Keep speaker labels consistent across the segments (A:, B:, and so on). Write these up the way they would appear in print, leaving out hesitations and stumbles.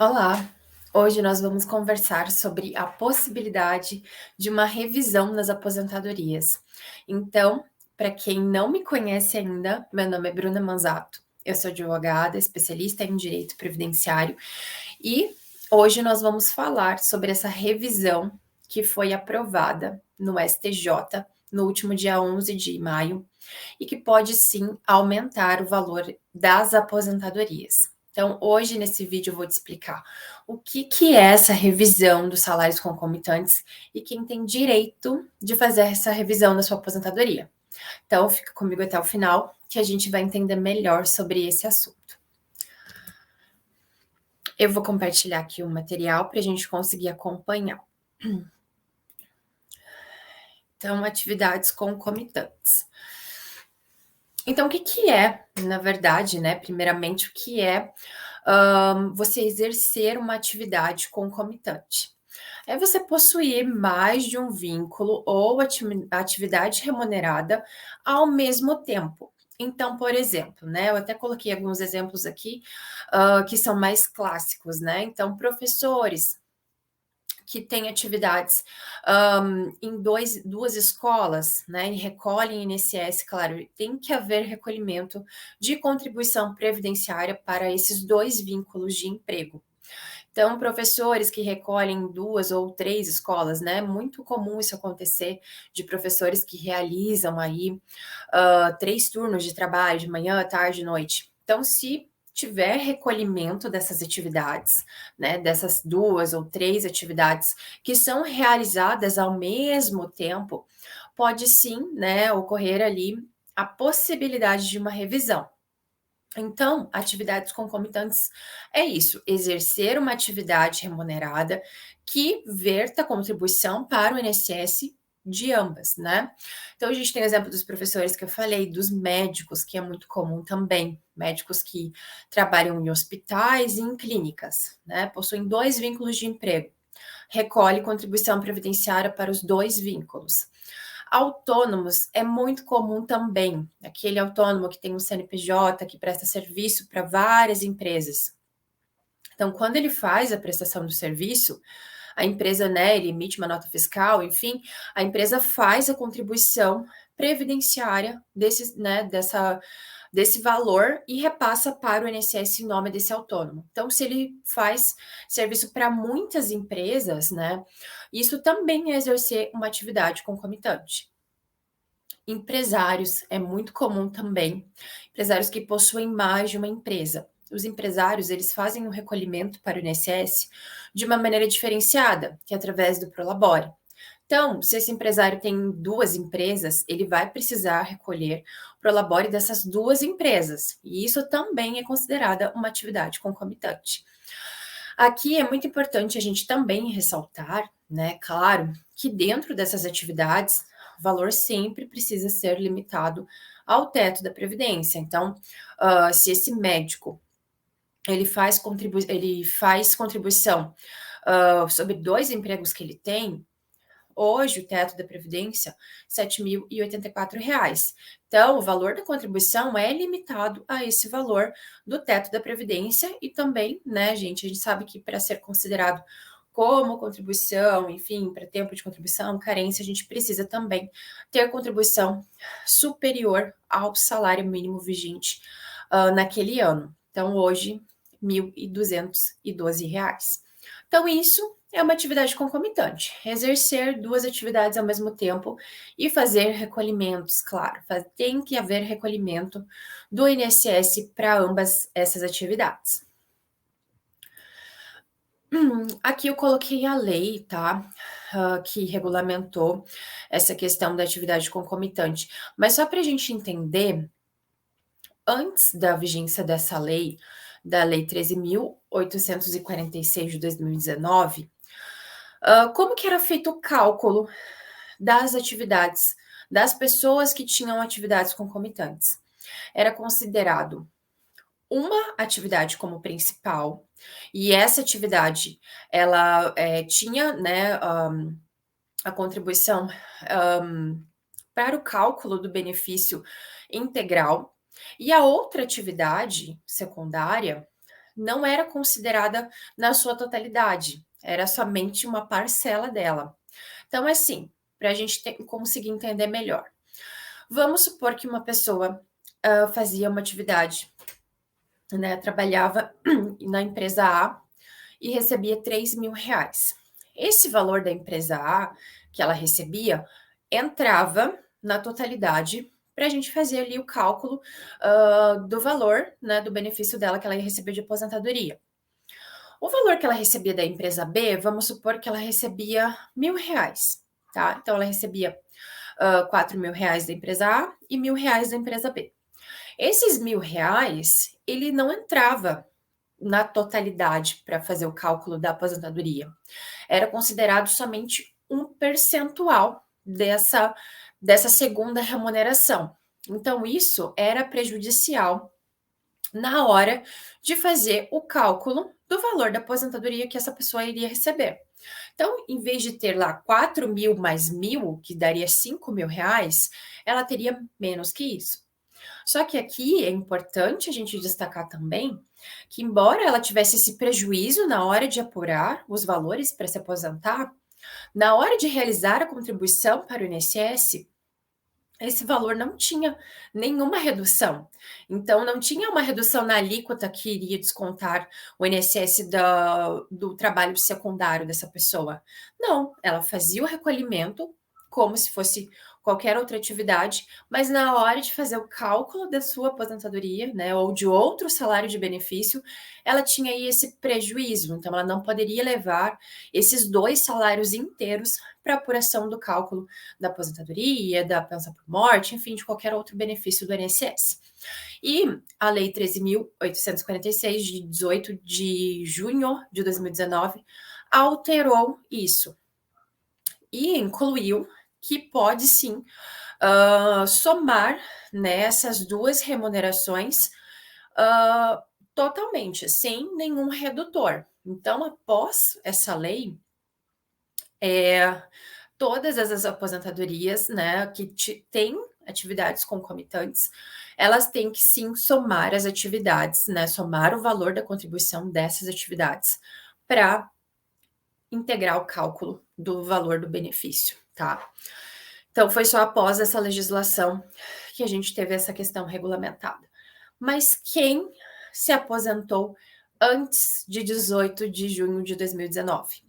A: Olá! Hoje nós vamos conversar sobre a possibilidade de uma revisão nas aposentadorias. Então, para quem não me conhece ainda, meu nome é Bruna Manzato, eu sou advogada, especialista em direito previdenciário e hoje nós vamos falar sobre essa revisão que foi aprovada no STJ no último dia 11 de maio e que pode sim aumentar o valor das aposentadorias. Então, hoje nesse vídeo eu vou te explicar o que é essa revisão dos salários concomitantes e quem tem direito de fazer essa revisão na sua aposentadoria. Então, fica comigo até o final que a gente vai entender melhor sobre esse assunto. Eu vou compartilhar aqui o material para a gente conseguir acompanhar. Então, atividades concomitantes. Então, o que é, na verdade, né? Primeiramente, o que é você exercer uma atividade concomitante? É você possuir mais de um vínculo ou atividade remunerada ao mesmo tempo. Então, por exemplo, né? Eu até coloquei alguns exemplos aqui que são mais clássicos, né? Então, professores que têm atividades em duas escolas, né, e recolhem INSS, claro, tem que haver recolhimento de contribuição previdenciária para esses dois vínculos de emprego. Então, professores que recolhem duas ou três escolas, né? Muito comum isso acontecer de professores que realizam aí três turnos de trabalho, de manhã, tarde e noite. Então, se tiver recolhimento dessas atividades, né, dessas duas ou três atividades que são realizadas ao mesmo tempo, pode sim, né, ocorrer ali a possibilidade de uma revisão. Então, atividades concomitantes é isso, exercer uma atividade remunerada que verta contribuição para o INSS de ambas, né? Então, a gente tem o exemplo dos professores que eu falei, dos médicos, que é muito comum também, médicos que trabalham em hospitais e em clínicas, né? Possuem dois vínculos de emprego, recolhe contribuição previdenciária para os dois vínculos. Autônomos é muito comum também, aquele autônomo que tem um CNPJ, que presta serviço para várias empresas. Então, quando ele faz a prestação do serviço, a empresa, né, ele emite uma nota fiscal, enfim, a empresa faz a contribuição previdenciária desse valor e repassa para o INSS em nome desse autônomo. Então, se ele faz serviço para muitas empresas, né, isso também é exercer uma atividade concomitante. Empresários, é muito comum também, empresários que possuem mais de uma empresa. Os empresários, eles fazem o recolhimento para o INSS de uma maneira diferenciada, que é através do Prolabore. Então, se esse empresário tem duas empresas, ele vai precisar recolher o Prolabore dessas duas empresas, e isso também é considerada uma atividade concomitante. Aqui é muito importante a gente também ressaltar, né, claro, que dentro dessas atividades, o valor sempre precisa ser limitado ao teto da Previdência. Então, se esse médico ele faz contribuição sobre dois empregos que ele tem, hoje o teto da Previdência, R$ 7.084. Então, o valor da contribuição é limitado a esse valor do teto da Previdência e também, né, gente, a gente sabe que para ser considerado como contribuição, enfim, para tempo de contribuição, carência, a gente precisa também ter contribuição superior ao salário mínimo vigente naquele ano. Então, hoje, R$ 1.212. Então, isso é uma atividade concomitante, exercer duas atividades ao mesmo tempo e fazer recolhimentos, claro, tem que haver recolhimento do INSS para ambas essas atividades. Aqui eu coloquei a lei, tá? Que regulamentou essa questão da atividade concomitante. Mas só para a gente entender, antes da vigência dessa lei, da Lei 13.846 de 2019, como que era feito o cálculo das atividades das pessoas que tinham atividades concomitantes? Era considerado uma atividade como principal, e essa atividade ela tinha, né, a contribuição para o cálculo do benefício integral, e a outra atividade secundária não era considerada na sua totalidade, era somente uma parcela dela. Então, assim, para a gente conseguir entender melhor. Vamos supor que uma pessoa fazia uma atividade, né, trabalhava na empresa A e recebia R$ 3.000. Esse valor da empresa A que ela recebia entrava na totalidade para a gente fazer ali o cálculo do valor, né, do benefício dela que ela ia receber de aposentadoria. O valor que ela recebia da empresa B, vamos supor que ela recebia R$ 1.000, tá? Então ela recebia R$ 4.000 da empresa A e R$ 1.000 da empresa B. Esses R$ 1.000, ele não entrava na totalidade para fazer o cálculo da aposentadoria. Era considerado somente um percentual dessa segunda remuneração. Então, isso era prejudicial na hora de fazer o cálculo do valor da aposentadoria que essa pessoa iria receber. Então, em vez de ter lá 4.000 mais 1.000, que daria R$ 5.000, ela teria menos que isso. Só que aqui é importante a gente destacar também que, embora ela tivesse esse prejuízo na hora de apurar os valores para se aposentar, na hora de realizar a contribuição para o INSS, esse valor não tinha nenhuma redução. Então, não tinha uma redução na alíquota que iria descontar o INSS do trabalho secundário dessa pessoa. Não, ela fazia o recolhimento como se fosse qualquer outra atividade, mas na hora de fazer o cálculo da sua aposentadoria, né, ou de outro salário de benefício, ela tinha aí esse prejuízo. Então, ela não poderia levar esses 2 salários inteiros para apuração do cálculo da aposentadoria, da pensão por morte, enfim, de qualquer outro benefício do INSS. E a Lei 13.846, de 18 de junho de 2019, alterou isso e incluiu que pode sim somar nessas 2 remunerações totalmente, sem nenhum redutor. Então, após essa lei, todas as aposentadorias, né, que têm atividades concomitantes, elas têm que sim somar as atividades, né, somar o valor da contribuição dessas atividades para integrar o cálculo do valor do benefício, tá? Então, foi só após essa legislação que a gente teve essa questão regulamentada. Mas quem se aposentou antes de 18 de junho de 2019?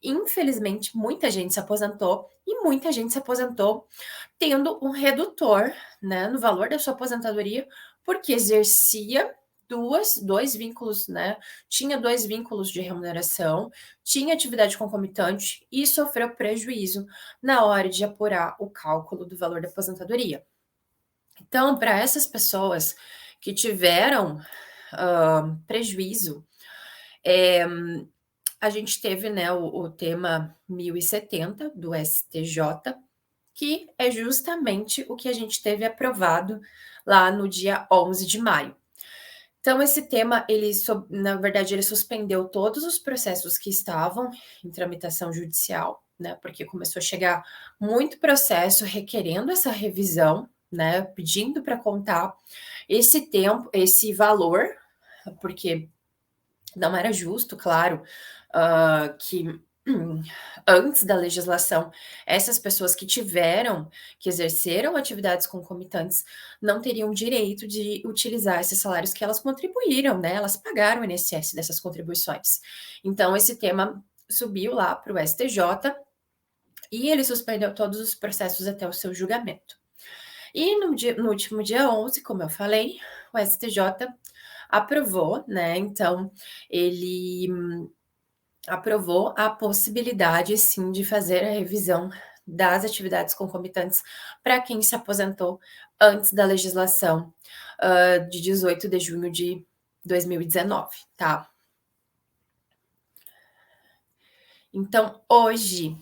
A: Infelizmente, muita gente se aposentou e muita gente se aposentou tendo um redutor, né, no valor da sua aposentadoria, porque exercia dois vínculos, né? Tinha 2 vínculos de remuneração, tinha atividade concomitante e sofreu prejuízo na hora de apurar o cálculo do valor da aposentadoria. Então, para essas pessoas que tiveram prejuízo, a gente teve, né, o tema 1070 do STJ, que é justamente o que a gente teve aprovado lá no dia 11 de maio. Então, esse tema, na verdade, ele suspendeu todos os processos que estavam em tramitação judicial, né? Porque começou a chegar muito processo requerendo essa revisão, né? Pedindo para contar esse tempo, esse valor, porque não era justo, claro, que antes da legislação, essas pessoas que exerceram atividades concomitantes, não teriam direito de utilizar esses salários que elas contribuíram, né? Elas pagaram o INSS dessas contribuições. Então, esse tema subiu lá para o STJ e ele suspendeu todos os processos até o seu julgamento. E no último dia 11, como eu falei, o STJ aprovou, né? Então, ele aprovou a possibilidade, sim, de fazer a revisão das atividades concomitantes para quem se aposentou antes da legislação de 18 de junho de 2019, tá? Então, hoje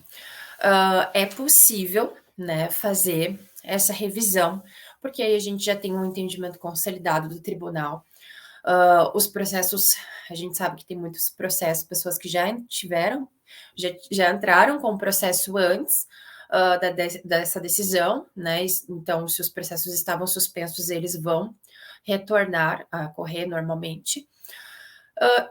A: é possível, né, fazer essa revisão, porque aí a gente já tem um entendimento consolidado do tribunal. Os processos, a gente sabe que tem muitos processos, pessoas que já já entraram com o processo antes dessa decisão, né? Então, se os processos estavam suspensos, eles vão retornar a correr normalmente.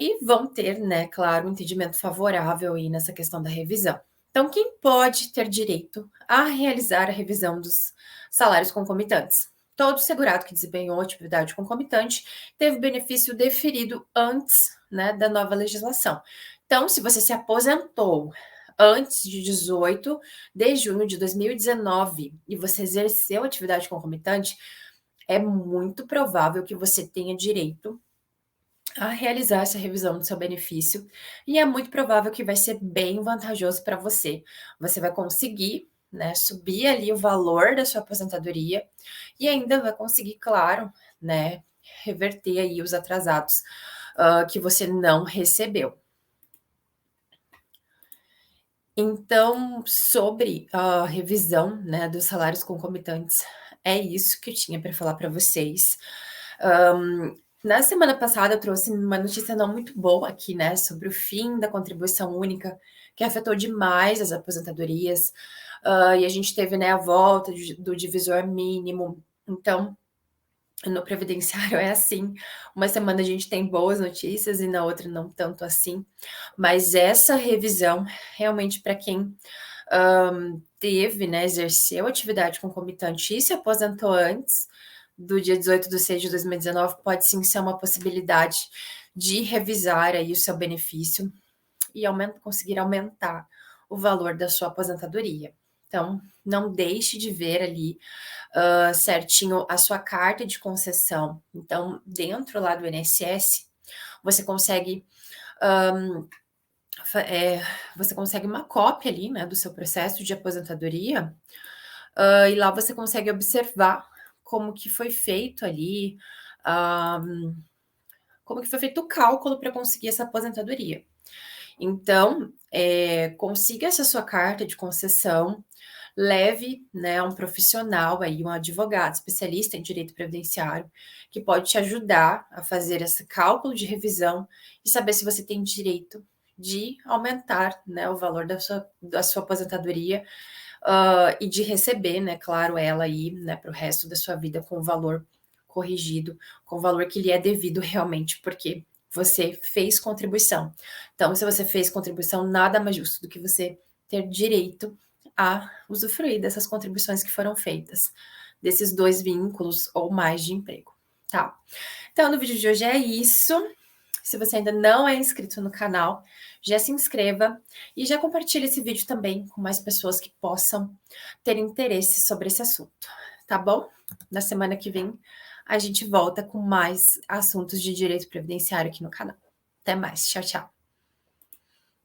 A: E vão ter, né, claro, um entendimento favorável aí nessa questão da revisão. Então, quem pode ter direito a realizar a revisão dos salários concomitantes? Todo segurado que desempenhou atividade concomitante teve benefício deferido antes, né, da nova legislação. Então, se você se aposentou antes de 18 de junho de 2019 e você exerceu atividade concomitante, é muito provável que você tenha direito a realizar essa revisão do seu benefício e é muito provável que vai ser bem vantajoso para você. Você vai conseguir, né, subir ali o valor da sua aposentadoria e ainda vai conseguir, claro, né, reverter aí os atrasados que você não recebeu. Então, sobre a revisão, né, dos salários concomitantes, é isso que eu tinha para falar para vocês. Na semana passada eu trouxe uma notícia não muito boa aqui, né, sobre o fim da contribuição única, que afetou demais as aposentadorias, e a gente teve, né, a volta do divisor mínimo. Então, no previdenciário é assim, uma semana a gente tem boas notícias e na outra não tanto assim, mas essa revisão realmente para quem teve, né, exerceu atividade concomitante e se aposentou antes do dia 18/6/2019, pode sim ser uma possibilidade de revisar aí o seu benefício e conseguir aumentar o valor da sua aposentadoria. Então, não deixe de ver ali certinho a sua carta de concessão. Então, dentro lá do INSS, você consegue é, você consegue uma cópia ali, né, do seu processo de aposentadoria, e lá você consegue observar como que foi feito ali, como que foi feito o cálculo para conseguir essa aposentadoria. Então, consiga essa sua carta de concessão, leve, né, um profissional aí, um advogado especialista em direito previdenciário, que pode te ajudar a fazer esse cálculo de revisão e saber se você tem direito de aumentar, né, o valor da sua aposentadoria, e de receber, né, claro, ela aí, né, para o resto da sua vida com o valor corrigido, com o valor que lhe é devido realmente, porque você fez contribuição. Então, se você fez contribuição, nada mais justo do que você ter direito a usufruir dessas contribuições que foram feitas, desses 2 vínculos ou mais de emprego, tá? Então, no vídeo de hoje é isso. Se você ainda não é inscrito no canal, já se inscreva e já compartilhe esse vídeo também com mais pessoas que possam ter interesse sobre esse assunto, tá bom? Na semana que vem a gente volta com mais assuntos de direito previdenciário aqui no canal. Até mais, tchau, tchau.